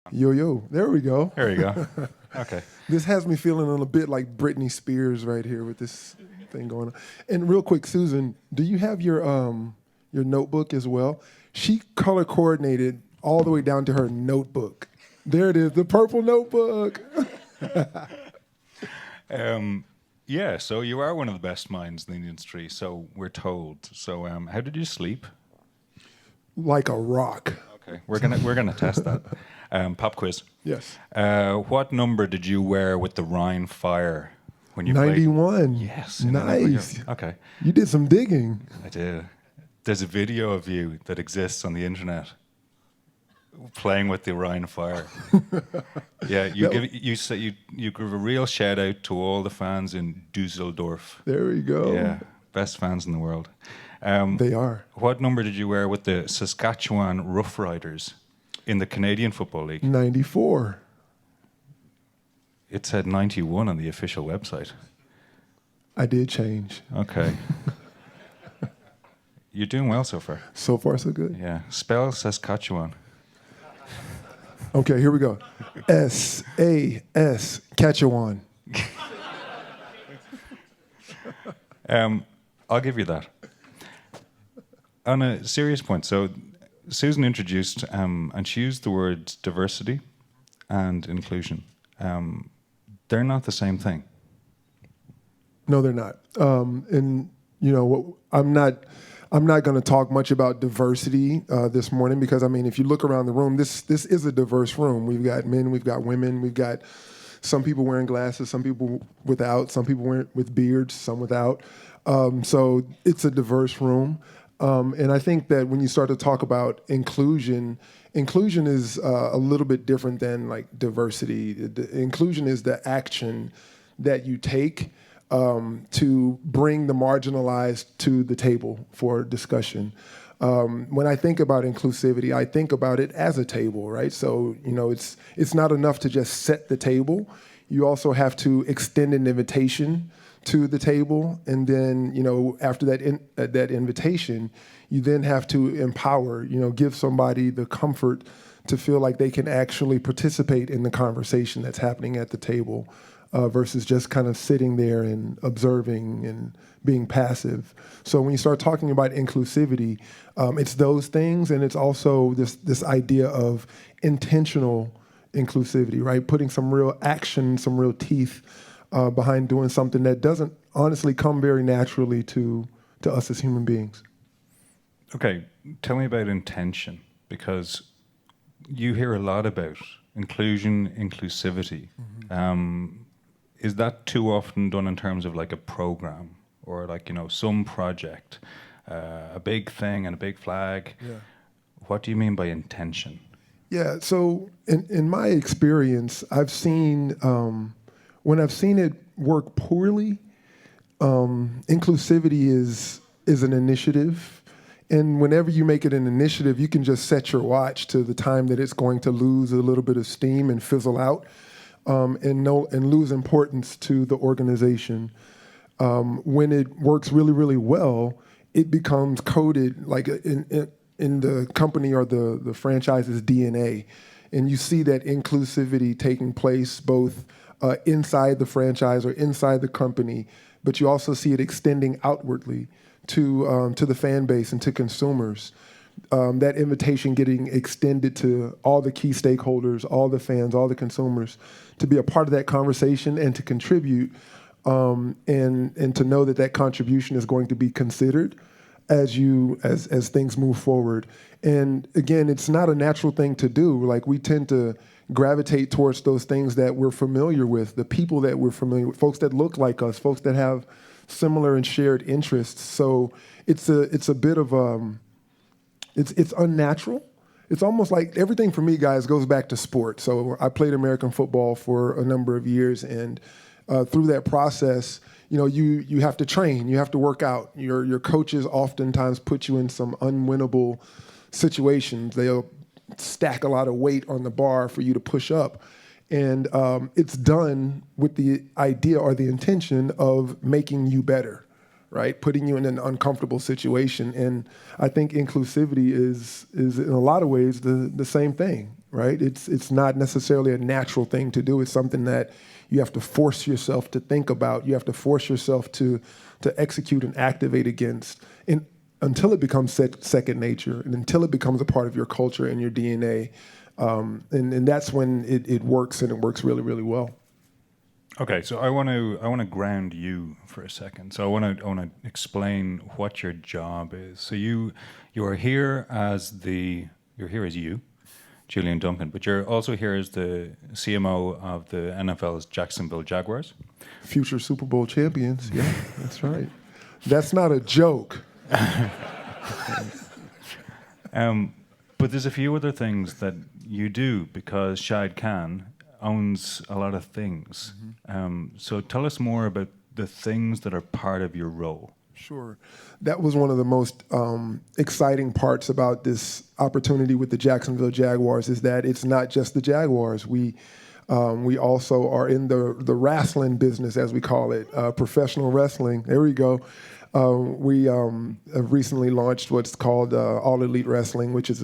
Yo, yo, there we go. There you go. Okay. This has me feeling a bit like Britney Spears right here with this thing going on. And real quick, Susan, do you have your notebook as well? She color coordinated all the way down to her notebook. There it is, the purple notebook. Yeah, so you are one of the best minds in the industry, so we're told. So how did you sleep? Like a rock. Okay, we're gonna test that. Pop quiz. Yes. What number did you wear with the Rhine Fire when you played? 91. Yes. Nice. Okay, You did some digging. I did. There's a video of you that exists on the internet playing with the Rhine Fire. Yeah, you give a real shout out to all the fans in Dusseldorf. There we go. Yeah, best fans in the world. They are. What number did you wear with the Saskatchewan Roughriders in the Canadian Football League? 94. It said 91 on the official website. I did change. Okay. You're doing well so far. So far, so good. Yeah. Spell Saskatchewan. Okay, here we go. S-A-S, Catchawan. I'll give you that. On a serious point, so Susan introduced, and she used the words diversity and inclusion. They're not the same thing. No, they're not. And you know, I'm not going to talk much about diversity this morning because I mean, if you look around the room, this is a diverse room. We've got men, we've got women, we've got some people wearing glasses, some people without, some people with beards, some without. So it's a diverse room. And I think that when you start to talk about inclusion is a little bit different than like diversity. Inclusion is the action that you take to bring the marginalized to the table for discussion. When I think about inclusivity, I think about it as a table, right? So, you know, it's not enough to just set the table. You also have to extend an invitation to the table, and then, you know, after that invitation, you then have to empower, you know, give somebody the comfort to feel like they can actually participate in the conversation that's happening at the table, versus just kind of sitting there and observing and being passive. So when you start talking about inclusivity, it's those things, and it's also this idea of intentional inclusivity, right? Putting some real action, some real teeth behind doing something that doesn't honestly come very naturally to us as human beings. Okay, tell me about intention, because you hear a lot about inclusion, inclusivity. Mm-hmm. Is that too often done in terms of like a program or like, you know, some project, a big thing and a big flag? Yeah. What do you mean by intention? Yeah, so in my experience, I've seen, when I've seen it work poorly, inclusivity is an initiative. And whenever you make it an initiative, you can just set your watch to the time that it's going to lose a little bit of steam and fizzle out, and lose importance to the organization. When it works really, really well, it becomes coded like in the company or the franchise's DNA. And you see that inclusivity taking place both inside the franchise or inside the company, but you also see it extending outwardly to the fan base and to consumers. That invitation getting extended to all the key stakeholders, all the fans, all the consumers, to be a part of that conversation and to contribute, and to know that contribution is going to be considered as things move forward. And again, it's not a natural thing to do. Like, we tend to gravitate towards those things that we're familiar with, the people that we're familiar with, folks that look like us, folks that have similar and shared interests. So it's a bit of it's unnatural. It's almost like everything for me, guys, goes back to sport. So I played American football for a number of years, and through that process, you know, you have to train, you have to work out. Your coaches oftentimes put you in some unwinnable situations. They'll stack a lot of weight on the bar for you to push up. And it's done with the idea or the intention of making you better, right? Putting you in an uncomfortable situation. And I think inclusivity is in a lot of ways the same thing. right? It's not necessarily a natural thing to do. It's something that you have to force yourself to think about. You have to force yourself to execute and activate against, and until it becomes second nature, and until it becomes a part of your culture and your DNA. And that's when it works, and it works really, really well. Okay, so I want to ground you for a second. So I want to explain what your job is. So you are here as you, Julian Duncan, but you're also here as the CMO of the NFL's Jacksonville Jaguars. Future Super Bowl champions. Yeah, that's right. That's not a joke. But there's a few other things that you do because Shahid Khan owns a lot of things. So tell us more about the things that are part of your role. Sure. That was one of the most exciting parts about this opportunity with the Jacksonville Jaguars, is that it's not just the Jaguars. We also are in the wrestling business, as we call it, professional wrestling. There we go. We have recently launched what's called All Elite Wrestling, which is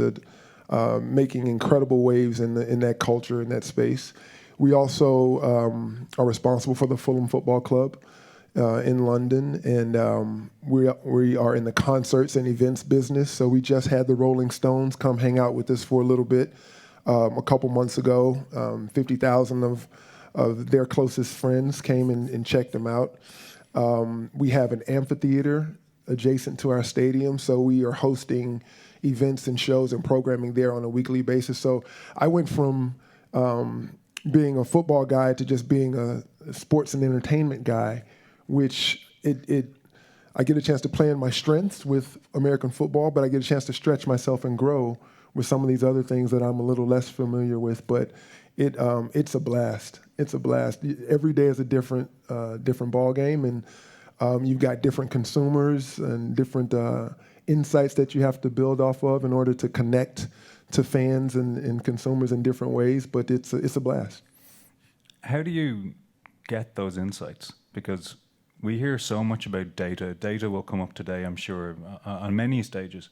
making incredible waves in that culture, in that space. We also are responsible for the Fulham Football Club in London, and we are in the concerts and events business. So we just had the Rolling Stones come hang out with us for a little bit a couple months ago. 50,000 of their closest friends came and checked them out. We have an amphitheater adjacent to our stadium, so we are hosting events and shows and programming there on a weekly basis. So I went from being a football guy to just being a sports and entertainment guy, which I get a chance to play in my strengths with American football, but I get a chance to stretch myself and grow with some of these other things that I'm a little less familiar with. But it's a blast. It's a blast. Every day is a different ball game, and you've got different consumers and different insights that you have to build off of in order to connect to fans and consumers in different ways. But it's a blast. How do you get those insights? Because we hear so much about data. Data will come up today, I'm sure, on many stages.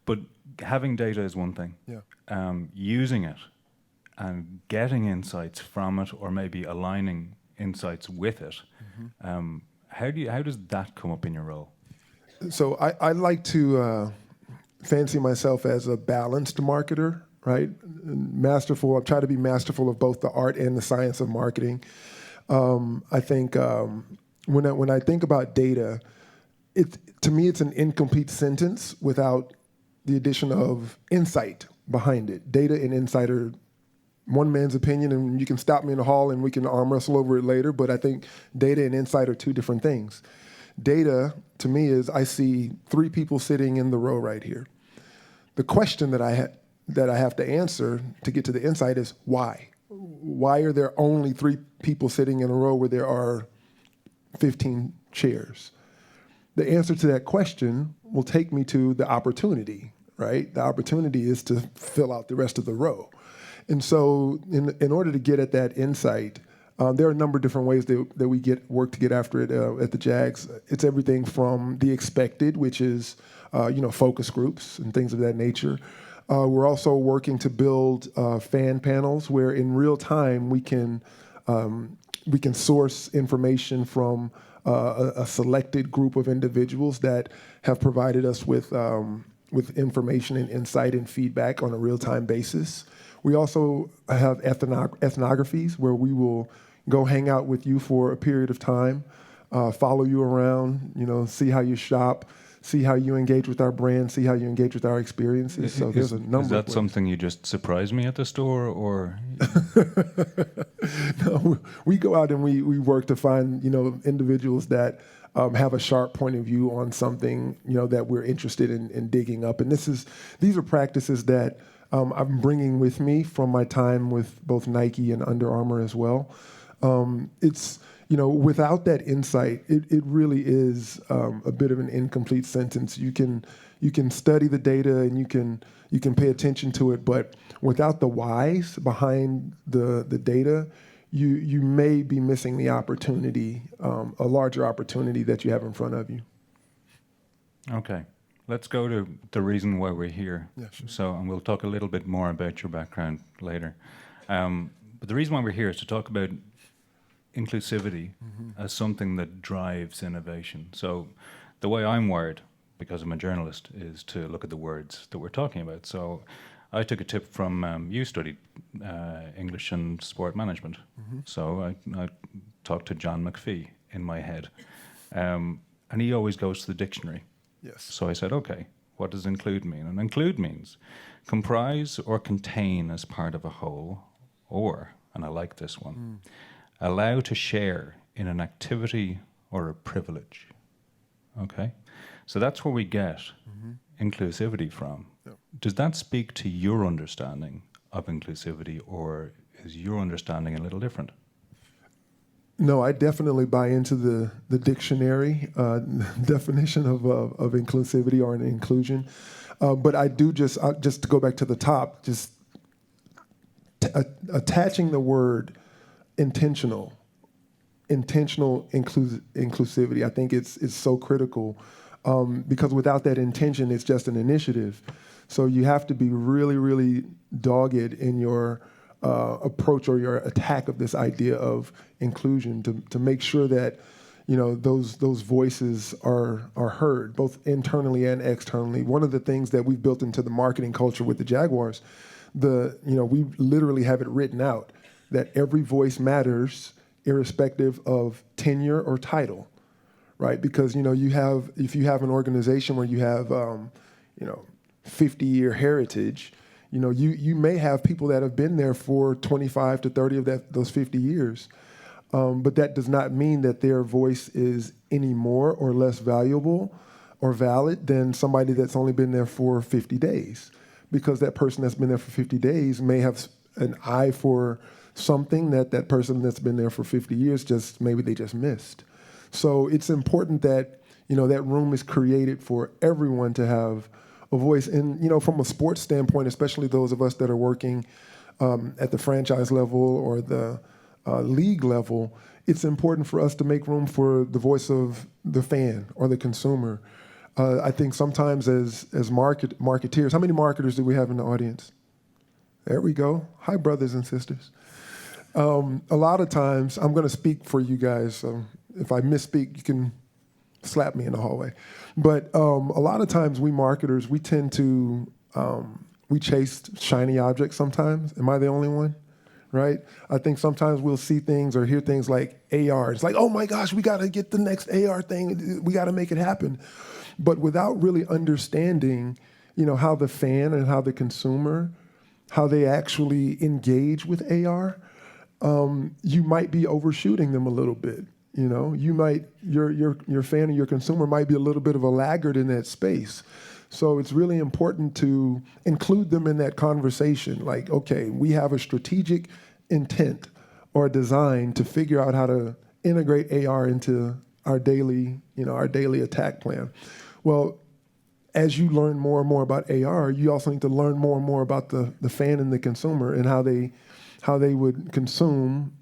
But having data is one thing. Yeah. Using it and getting insights from it, or maybe aligning insights with it. How does that come up in your role? So I like to fancy myself as a balanced marketer, right? Masterful. I try to be masterful of both the art and the science of marketing. I think when I think about data, to me it's an incomplete sentence without the addition of insight behind it. Data and insight are one man's opinion, and you can stop me in the hall and we can arm wrestle over it later, but I think data and insight are two different things. Data, to me, is I see three people sitting in the row right here. The question that I have to answer to get to the insight is why? Why are there only three people sitting in a row where there are 15 chairs? The answer to that question will take me to the opportunity, right? The opportunity is to fill out the rest of the row. And so in order to get at that insight, there are a number of different ways that we work to get after it at the Jags. It's everything from the expected, which is focus groups and things of that nature. We're also working to build fan panels where in real time we can source information from a selected group of individuals that have provided us with information and insight and feedback on a real-time basis. We also have ethnographies where we will go hang out with you for a period of time, follow you around, see how you shop, see how you engage with our brand, see how you engage with our experiences. So there's a number of ways. Is that something you just surprised me at the store, or? No, we go out and we work to find individuals that have a sharp point of view on something that we're interested in digging up. And these are practices that I'm bringing with me from my time with both Nike and Under Armour as well. It's without that insight, it really is a bit of an incomplete sentence. You can study the data and you can pay attention to it, but without the whys behind the data, you may be missing the opportunity, a larger opportunity that you have in front of you. Okay, let's go to the reason why we're here. Yeah, sure. So, and we'll talk a little bit more about your background later. But the reason why we're here is to talk about inclusivity as something that drives innovation. So, the way I'm wired, because I'm a journalist, is to look at the words that we're talking about. So, I took a tip from you studied English and sport management. So I talked to John McPhee in my head, and he always goes to the dictionary. Yes. So I said, okay, what does include mean? And include means comprise or contain as part of a whole, or, and I like this one, allow to share in an activity or a privilege. Okay? So that's where we get inclusivity from. Yep. Does that speak to your understanding of inclusivity, or is your understanding a little different? No, I definitely buy into the dictionary definition of inclusivity or an inclusion. But I do just to go back to the top, just attaching the word intentional inclusivity, I think it's so critical, because without that intention, it's just an initiative. So you have to be really, really dogged in your approach or your attack of this idea of inclusion to make sure that those voices are heard both internally and externally. One of the things that we've built into the marketing culture with the Jaguars, we literally have it written out that every voice matters, irrespective of tenure or title, right? Because if you have an organization where you have 50-year heritage, you may have people that have been there for 25 to 30 of those 50 years, but that does not mean that their voice is any more or less valuable or valid than somebody that's only been there for 50 days, because that person that's been there for 50 days may have an eye for something that person that's been there for 50 years maybe they just missed. So it's important that that room is created for everyone to have a voice. And from a sports standpoint, especially those of us that are working at the franchise level or the league level, it's important for us to make room for the voice of the fan or the consumer. I think sometimes as marketeers, how many marketers do we have in the audience? There we go. Hi, brothers and sisters. A lot of times, I'm going to speak for you guys. So if I misspeak, you can slap me in the hallway. But a lot of times, we marketers, we tend to we chase shiny objects sometimes. Am I the only one? Right? I think sometimes we'll see things or hear things like AR. It's like, oh my gosh, we got to get the next AR thing. We got to make it happen. But without really understanding, how the fan and how the consumer, how they actually engage with AR, you might be overshooting them a little bit. You might your fan or your consumer might be a little bit of a laggard in that space. So it's really important to include them in that conversation. Like, okay, we have a strategic intent or design to figure out how to integrate AR into our daily attack plan. Well, as you learn more and more about AR, you also need to learn more and more about the fan and the consumer and how they would consume,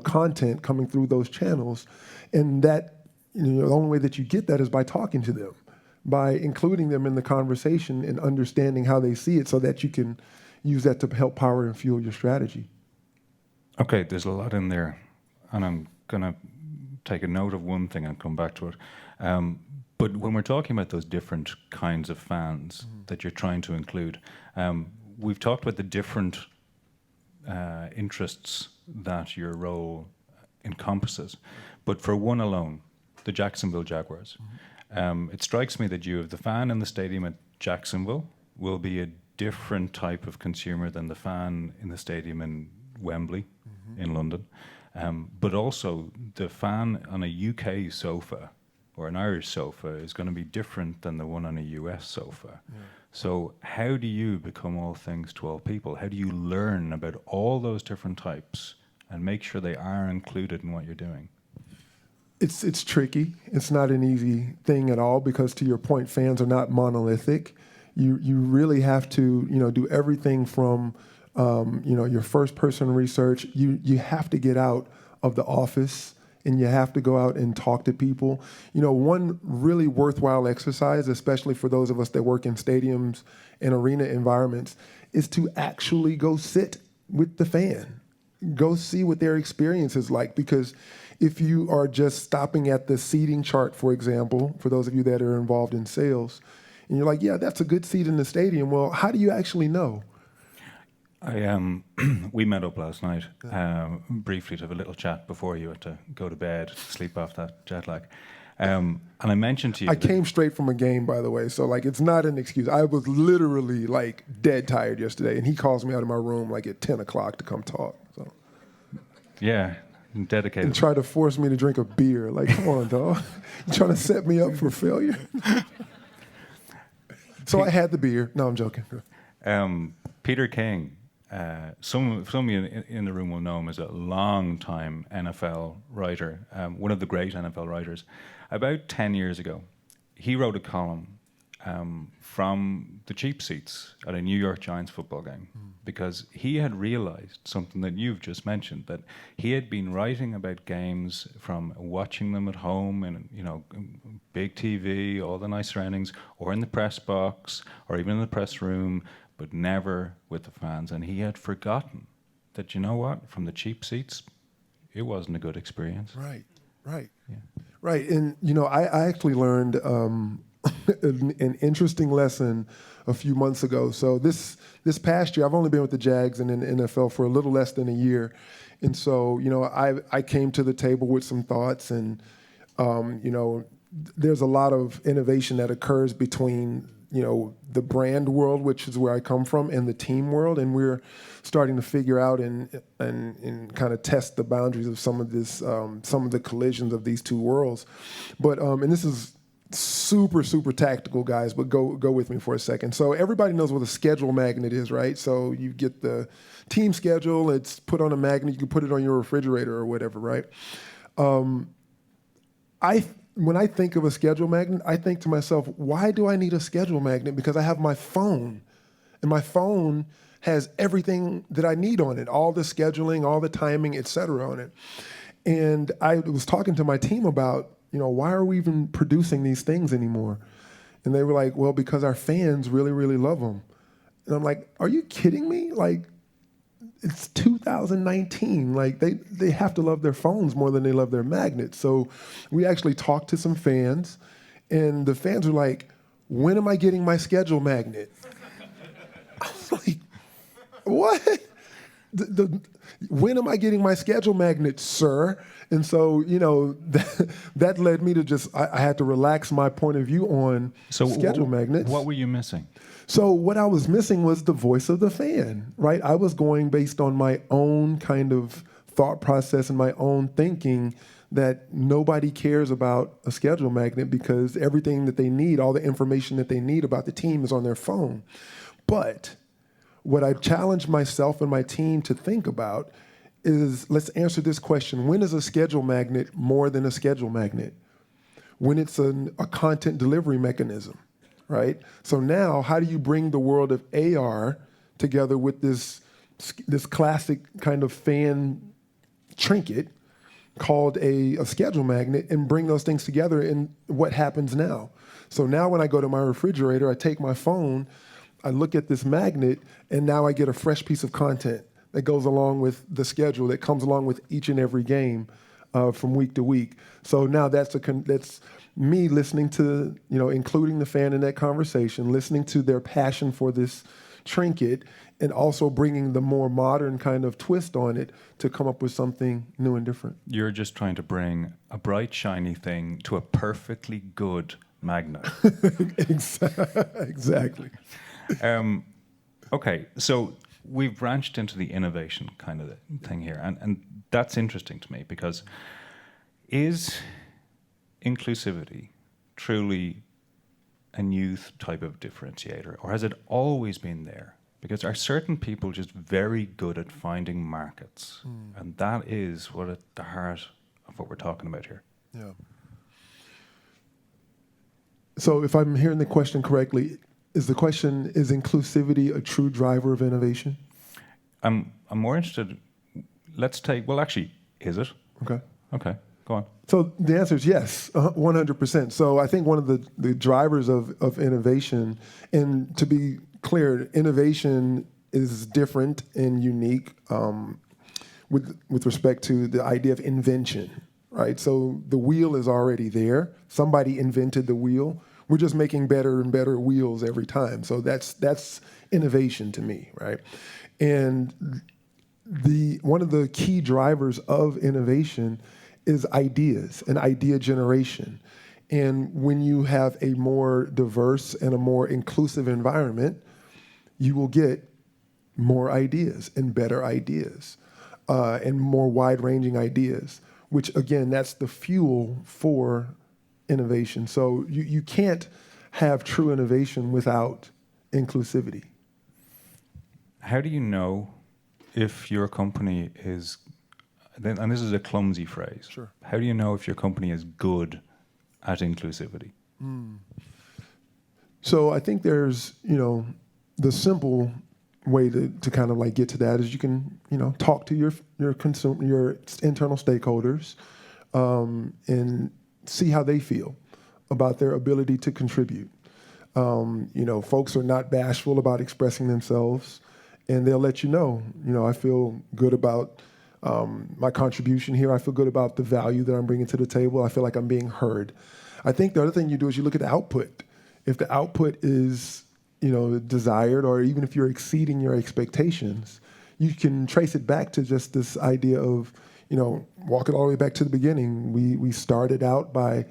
content coming through those channels. And that, the only way that you get that is by talking to them, by including them in the conversation and understanding how they see it so that you can use that to help power and fuel your strategy. Okay, there's a lot in there, and I'm going to take a note of one thing and come back to it. But when we're talking about those different kinds of fans that you're trying to include, we've talked about the different interests that your role encompasses. But for one alone, the Jacksonville Jaguars, it strikes me that you, have the fan in the stadium at Jacksonville, will be a different type of consumer than the fan in the stadium in Wembley in London. But also the fan on a UK sofa or an Irish sofa is going to be different than the one on a US sofa. Yeah. So how do you become all things to all people? How do you learn about all those different types and make sure they are included in what you're doing? It's tricky. It's not an easy thing at all because, to your point, fans are not monolithic. You really have to do everything from your first person research. You have to get out of the office and you have to go out and talk to people. One really worthwhile exercise, especially for those of us that work in stadiums and arena environments, is to actually go sit with the fan. Go see what their experience is like, because if you are just stopping at the seating chart, for example, for those of you that are involved in sales, and you're like, yeah, that's a good seat in the stadium. Well, how do you actually know? We met up last night briefly to have a little chat before you had to go to bed, sleep off that jet lag. And I mentioned to you... I came straight from a game, by the way, so it's not an excuse. I was literally dead tired yesterday, and he calls me out of my room at 10 o'clock to come talk. So. Yeah, dedicated. And try to force me to drink a beer. Come on, dog. You trying to set me up for failure? So I had the beer. No, I'm joking. Peter King, some of you in the room will know him as a long-time NFL writer, one of the great NFL writers. About 10 years ago, he wrote a column from the cheap seats at a New York Giants football game, because he had realized something that you've just mentioned, that he had been writing about games from watching them at home and big TV, all the nice surroundings, or in the press box, or even in the press room, but never with the fans. And he had forgotten that, from the cheap seats, it wasn't a good experience. Right. Yeah. Right. And, I actually learned an interesting lesson a few months ago. So this past year, I've only been with the Jags and in the NFL for a little less than a year. And so, I came to the table with some thoughts, and, there's a lot of innovation that occurs between, the brand world, which is where I come from, and the team world. And we're starting to figure out and kind of test the boundaries of some of the collisions of these two worlds. But, and this is super, super tactical, guys, but go with me for a second. So everybody knows what a schedule magnet is, right? So you get the team schedule, it's put on a magnet, you can put it on your refrigerator or whatever, right? When I think of a schedule magnet, I think to myself, why do I need a schedule magnet? Because I have my phone, and my phone has everything that I need on it, all the scheduling, all the timing, et cetera, on it. And I was talking to my team about, why are we even producing these things anymore? And they were like, well, because our fans really, really love them. And I'm like, are you kidding me? It's 2019. They have to love their phones more than they love their magnets. So we actually talked to some fans, and the fans were like, when am I getting my schedule magnet? I was like, what? When am I getting my schedule magnet, sir? And so, that led me to I had to relax my point of view on schedule magnets. What were you missing? So what I was missing was the voice of the fan, right? I was going based on my own kind of thought process and my own thinking that nobody cares about a schedule magnet because everything that they need, all the information that they need about the team is on their phone. But what I challenged myself and my team to think about is, let's answer this question. When is a schedule magnet more than a schedule magnet? When it's a content delivery mechanism, right? So now, how do you bring the world of AR together with this classic kind of fan trinket called a schedule magnet and bring those things together, and what happens now? So now when I go to my refrigerator, I take my phone, I look at this magnet, and now I get a fresh piece of content that goes along with the schedule, that comes along with each and every game from week to week. So now that's me listening to, including the fan in that conversation, listening to their passion for this trinket, and also bringing the more modern kind of twist on it to come up with something new and different. You're just trying to bring a bright, shiny thing to a perfectly good magnet. Exactly. Okay, so we've branched into the innovation kind of thing here, and that's interesting to me, because is inclusivity truly a new type of differentiator, or has it always been there? Because are certain people just very good at finding markets? And that is what at the heart of what we're talking about here. Yeah. So if I'm hearing the question correctly, is inclusivity a true driver of innovation? I'm more interested, is it? Okay. Okay. Go on. So the answer is yes, 100%. So I think one of the drivers of innovation, and to be clear, innovation is different and unique with respect to the idea of invention, right? So the wheel is already there. Somebody invented the wheel. We're just making better and better wheels every time. So that's innovation to me, right? And one of the key drivers of innovation is ideas and idea generation. And when you have a more diverse and a more inclusive environment, you will get more ideas and better ideas and more wide-ranging ideas, which, again, that's the fuel for innovation. So you can't have true innovation without inclusivity. How do you know if your company is, and this is a clumsy phrase, Sure. How do you know if your company is good at inclusivity? So I think there's, the simple way to kind of like get to that is you can, talk to your internal stakeholders and see how they feel about their ability to contribute. Folks are not bashful about expressing themselves, and they'll let you know, I feel good about my contribution here. I feel good about the value that I'm bringing to the table. I feel like I'm being heard. I think the other thing you do is you look at the output. If the output is, desired, or even if you're exceeding your expectations, you can trace it back to just this idea of, walk it all the way back to the beginning. We started out by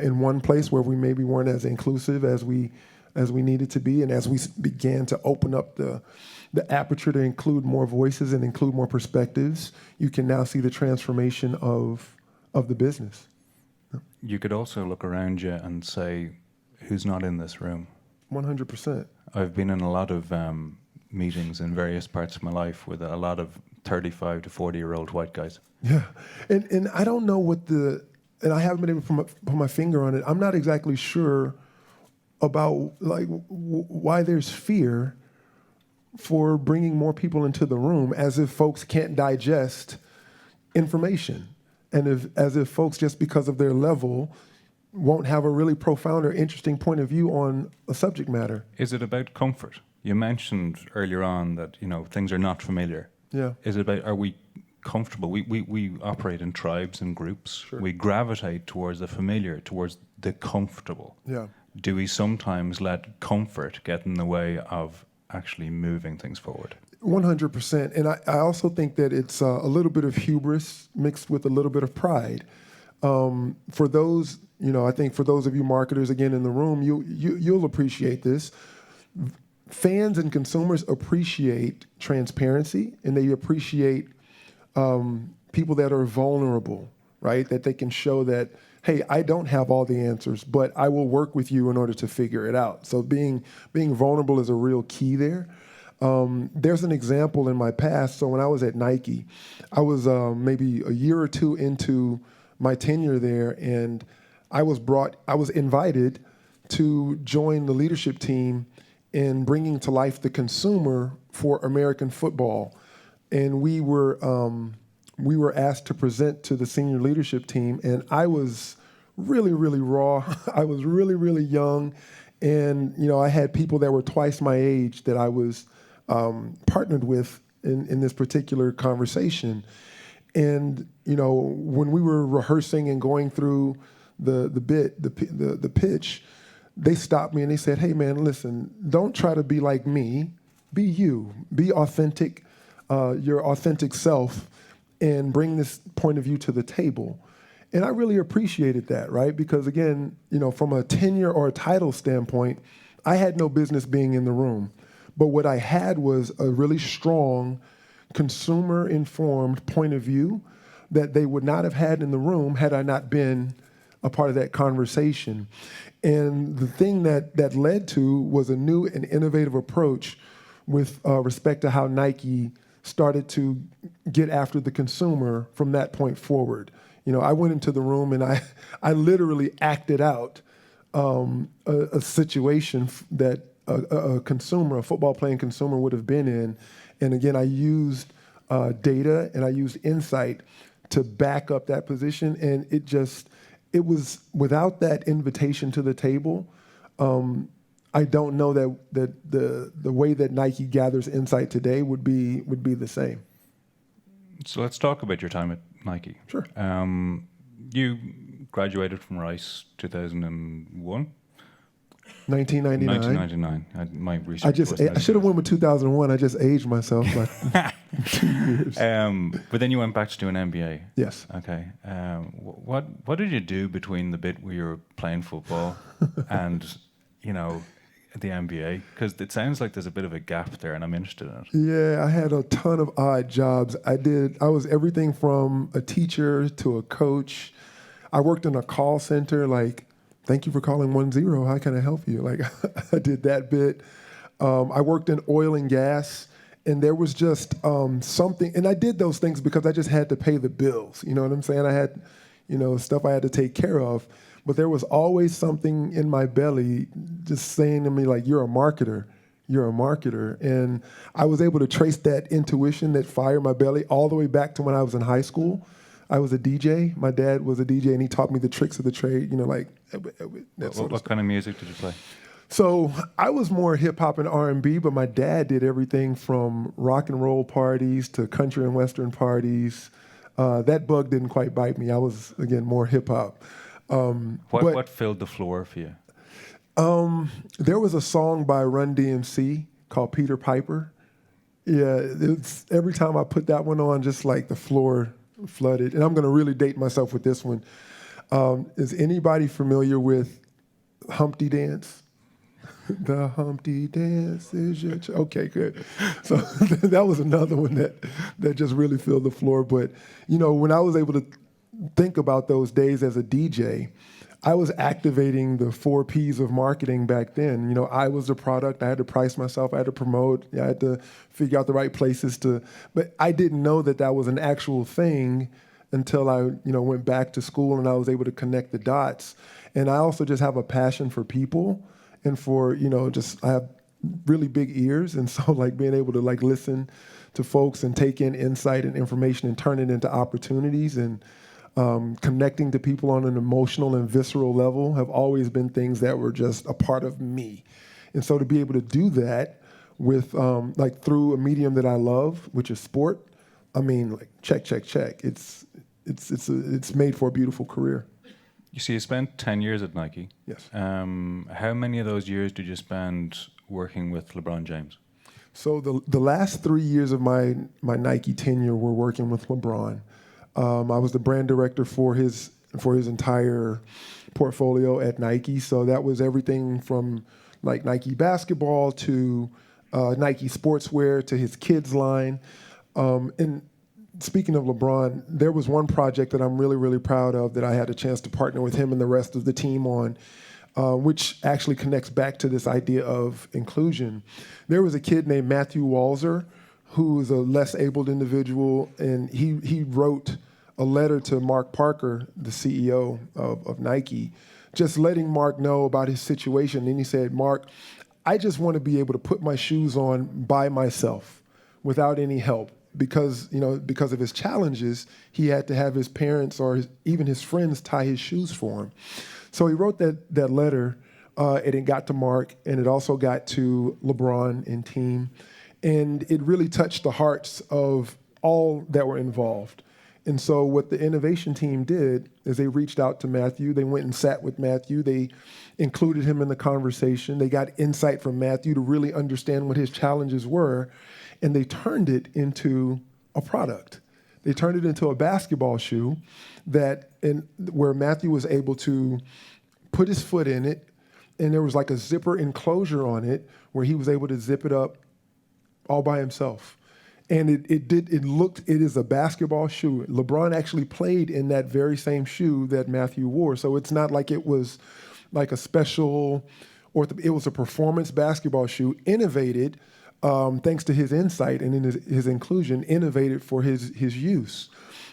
in one place where we maybe weren't as inclusive as we needed to be, and as we began to open up the aperture to include more voices and include more perspectives, you can now see the transformation of the business. You could also look around you and say, who's not in this room? 100%. I've been in a lot of meetings in various parts of my life with a lot of 35 to 40-year-old white guys. Yeah, and I don't know and I haven't been able to put my finger on it. I'm not exactly sure about why there's fear for bringing more people into the room, as if folks can't digest information, and as if folks, just because of their level, won't have a really profound or interesting point of view on a subject matter. Is it about comfort? You mentioned earlier on that things are not familiar. Yeah. Is it about, are we comfortable? We operate in tribes and groups. Sure. We gravitate towards the familiar, towards the comfortable. Yeah. Do we sometimes let comfort get in the way of actually moving things forward? 100%. And I also think that it's a little bit of hubris mixed with a little bit of pride. For those, I think for those of you marketers, again, in the room, you'll appreciate this. Fans and consumers appreciate transparency, and they appreciate people that are vulnerable, right? That they can show that, hey, I don't have all the answers, but I will work with you in order to figure it out. So being vulnerable is a real key there. There's an example in my past. So when I was at Nike, I was maybe a year or two into my tenure there, and I was invited to join the leadership team in bringing to life the consumer for American football. And we were asked to present to the senior leadership team, and I was really, really raw. I was really, really young, and I had people that were twice my age that I was partnered with in this particular conversation. And when we were rehearsing and going through the pitch, they stopped me and they said, "Hey, man, listen, don't try to be like me. Be you. Be authentic, your authentic self, and bring this point of view to the table." And I really appreciated that, right? Because again, from a tenure or a title standpoint, I had no business being in the room. But what I had was a really strong consumer-informed point of view that they would not have had in the room had I not been a part of that conversation. And the thing that led to was a new and innovative approach with respect to how Nike started to get after the consumer from that point forward. I went into the room and I literally acted out a situation that a consumer, a football playing consumer would have been in. And again, I used data and I used insight to back up that position. And it was without that invitation to the table. I don't know that the way that Nike gathers insight today would be the same. So let's talk about your time at Nike. Sure. You graduated from Rice 2001? 1999. 1999. My research. I should have went with 2001. I just aged myself by 2 years. But then you went back to do an MBA. Yes. Okay. What did you do between the bit where you were playing football and, the MBA? Because it sounds like there's a bit of a gap there, and I'm interested in it. Yeah, I had a ton of odd jobs. I was everything from a teacher to a coach. I worked in a call center, like, thank you for calling 10. How can I help you? Like, I did that bit. I worked in oil and gas, and there was just something. And I did those things because I just had to pay the bills. You know what I'm saying? I had, stuff I had to take care of. But there was always something in my belly just saying to me, like, you're a marketer. You're a marketer. And I was able to trace that intuition, that fire in my belly, all the way back to when I was in high school. I was a DJ. My dad was a DJ, and he taught me the tricks of the trade, What kind of music did you play? So I was more hip-hop and R&B, but my dad did everything from rock and roll parties to country and western parties. That bug didn't quite bite me. I was, again, more hip-hop. What filled the floor for you? There was a song by Run DMC called Peter Piper. Yeah, every time I put that one on, just like the floor flooded. And I'm going to really date myself with this one. Is anybody familiar with Humpty Dance? The Humpty Dance is your... Okay, good. So that was another one that just really filled the floor. But, when I was able to think about those days as a DJ, I was activating the 4 Ps of marketing back then. I was the product. I had to price myself. I had to promote. I had to figure out the right places to... But I didn't know that that was an actual thing until I, went back to school and I was able to connect the dots. And I also just have a passion for people and for, I have really big ears. And so, being able to, listen to folks and take in insight and information and turn it into opportunities and connecting to people on an emotional and visceral level have always been things that were just a part of me. And so to be able to do that with, through a medium that I love, which is sport, check. It's made for a beautiful career. You see, you spent 10 years at Nike. Yes. How many of those years did you spend working with LeBron James? So the last 3 years of my Nike tenure were working with LeBron. I was the brand director for his entire portfolio at Nike. So that was everything from Nike basketball to Nike sportswear to his kids line. And speaking of LeBron, there was one project that I'm really, really proud of that I had a chance to partner with him and the rest of the team on, which actually connects back to this idea of inclusion. There was a kid named Matthew Walzer who was a less abled individual, and he wrote a letter to Mark Parker, the CEO of Nike, just letting Mark know about his situation. And he said, Mark, I just want to be able to put my shoes on by myself without any help. Because of his challenges, he had to have his parents or even his friends tie his shoes for him. So he wrote that letter, and it got to Mark, and it also got to LeBron and team. And it really touched the hearts of all that were involved. And so what the innovation team did is they reached out to Matthew. They went and sat with Matthew. They included him in the conversation. They got insight from Matthew to really understand what his challenges were. And they turned it into a product. They turned it into a basketball shoe where Matthew was able to put his foot in it, and there was like a zipper enclosure on it where he was able to zip it up all by himself. And it is a basketball shoe. LeBron actually played in that very same shoe that Matthew wore. So it's not like it was like a special, it was a performance basketball shoe, innovated thanks to his insight and in his inclusion, innovated for his use.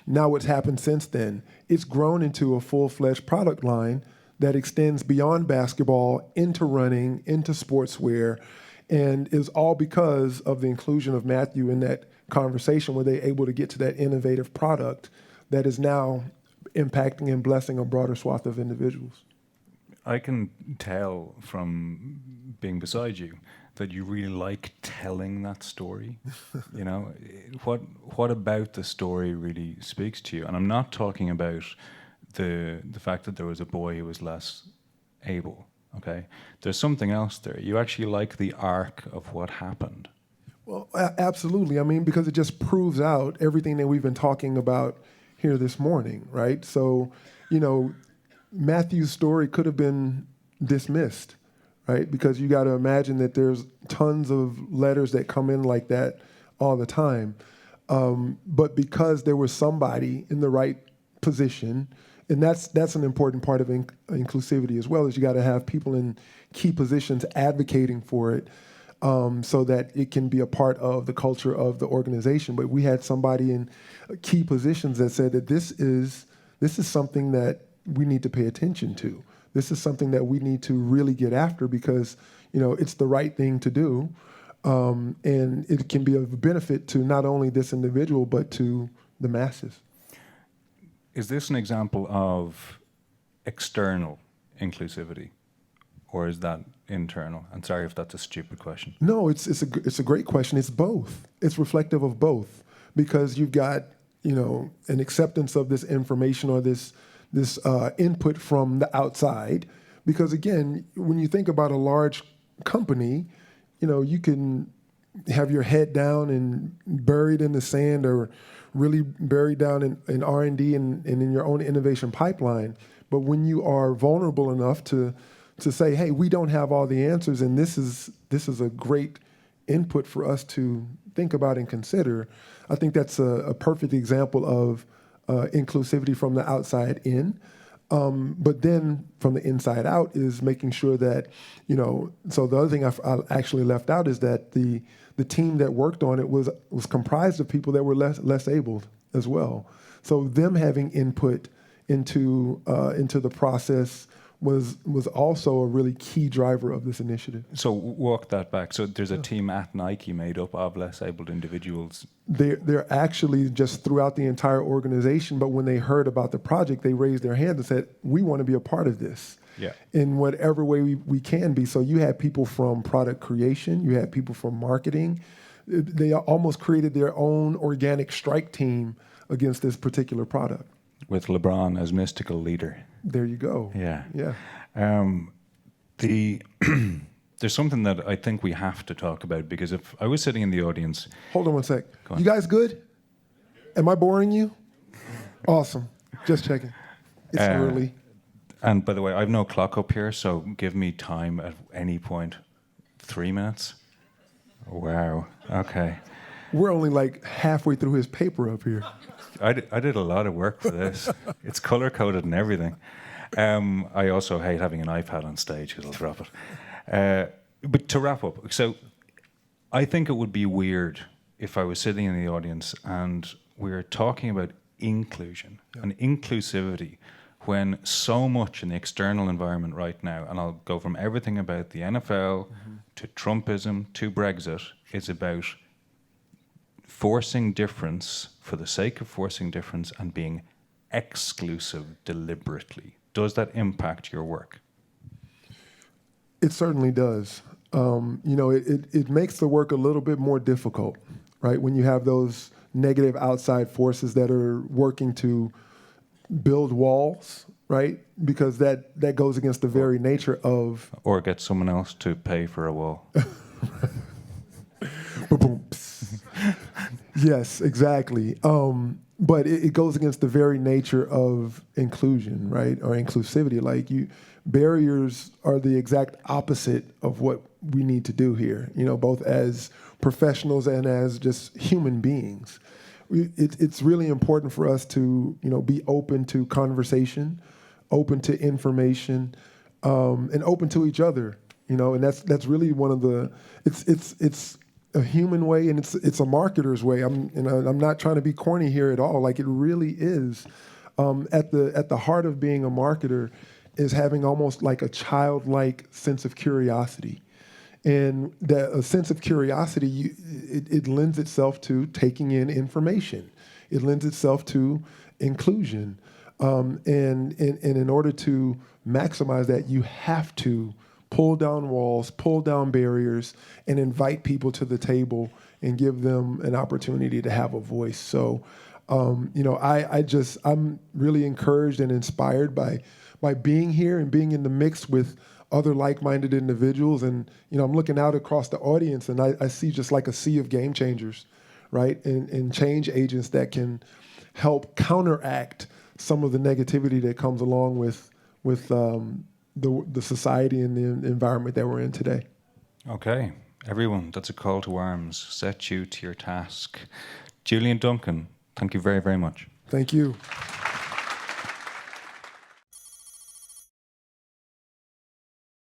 Now what's happened since then, it's grown into a full-fledged product line that extends beyond basketball into running, into sportswear, and is all because of the inclusion of Matthew in that conversation where they're able to get to that innovative product that is now impacting and blessing a broader swath of individuals. I can tell from being beside you that you really like telling that story. You know, what about the story really speaks to you? And I'm not talking about the fact that there was a boy who was less able. Okay, there's something else there. You actually like the arc of what happened. Well, absolutely. I mean, because it just proves out everything that we've been talking about here this morning, right? So, you know, Matthew's story could have been dismissed, right? Because you got to imagine that there's tons of letters that come in like that all the time. But because there was somebody in the right position, and that's an important part of inclusivity as well, is you got to have people in key positions advocating for it, so that it can be a part of the culture of the organization. But we had somebody in key positions that said that this is something that we need to pay attention to. This is something that we need to really get after because, you know, it's the right thing to do, and it can be of benefit to not only this individual but to the masses. Is this an example of external inclusivity, or is that internal? And sorry if that's a stupid question. No, it's a great question. It's both. It's reflective of both because you've got, you know, an acceptance of this information or this input from the outside. Because again, when you think about a large company, you know, you can have your head down and buried in the sand or really buried down in R&D and in your own innovation pipeline. But when you are vulnerable enough to say, hey, we don't have all the answers, and this is a great input for us to think about and consider, I think that's a perfect example of inclusivity from the outside in. But then from the inside out is making sure that, you know, so the other thing I actually left out is that the team that worked on it was comprised of people that were less able as well. So them having input into the process was also a really key driver of this initiative. So walk that back. So there's a team at Nike made up of less abled individuals. They're actually just throughout the entire organization, but when they heard about the project, they raised their hands and said, we want to be a part of this. Yeah. In whatever way we can be. So you had people from product creation, you had people from marketing. They almost created their own organic strike team against this particular product. With LeBron as mystical leader. There you go. Yeah. Yeah. There's something that I think we have to talk about, because if I was sitting in the audience... Hold on one sec. You guys good? Am I boring you? Awesome. Just checking. It's early. And by the way, I have no clock up here, so give me time at any point. 3 minutes? Wow. Okay. We're only like halfway through his paper up here. I did a lot of work for this. It's color-coded and everything. I also hate having an iPad on stage because I'll drop it. But to wrap up, so I think it would be weird if I was sitting in the audience and we were talking about inclusion and inclusivity when so much in the external environment right now, and I'll go from everything about the NFL to Trumpism to Brexit, is about forcing difference for the sake of forcing difference and being exclusive deliberately. Does that impact your work? It certainly does. You know, it makes the work a little bit more difficult, right? When you have those negative outside forces that are working to build walls, right? Because that goes against the very nature of... Or get someone else to pay for a wall. Yes, exactly. But it goes against the very nature of inclusion, right? Or inclusivity. Like barriers are the exact opposite of what we need to do here, you know, both as professionals and as just human beings. It's really important for us to, you know, be open to conversation, open to information, and open to each other, you know, and that's really one of the, it's a human way, and it's a marketer's way. I'm not trying to be corny here at all. Like, it really is. At the heart of being a marketer is having almost like a childlike sense of curiosity, and that a sense of curiosity it lends itself to taking in information. it lends itself to inclusion. And in order to maximize that, you have to pull down walls, pull down barriers, and invite people to the table and give them an opportunity to have a voice. So, I'm really encouraged and inspired by being here and being in the mix with other like-minded individuals. And, I'm looking out across the audience and I see just like a sea of game changers, right? And change agents that can help counteract some of the negativity that comes along with the society and the environment that we're in today. Okay, everyone, that's a call to arms. Set you to your task. Julian Duncan, thank you very, very much. Thank you.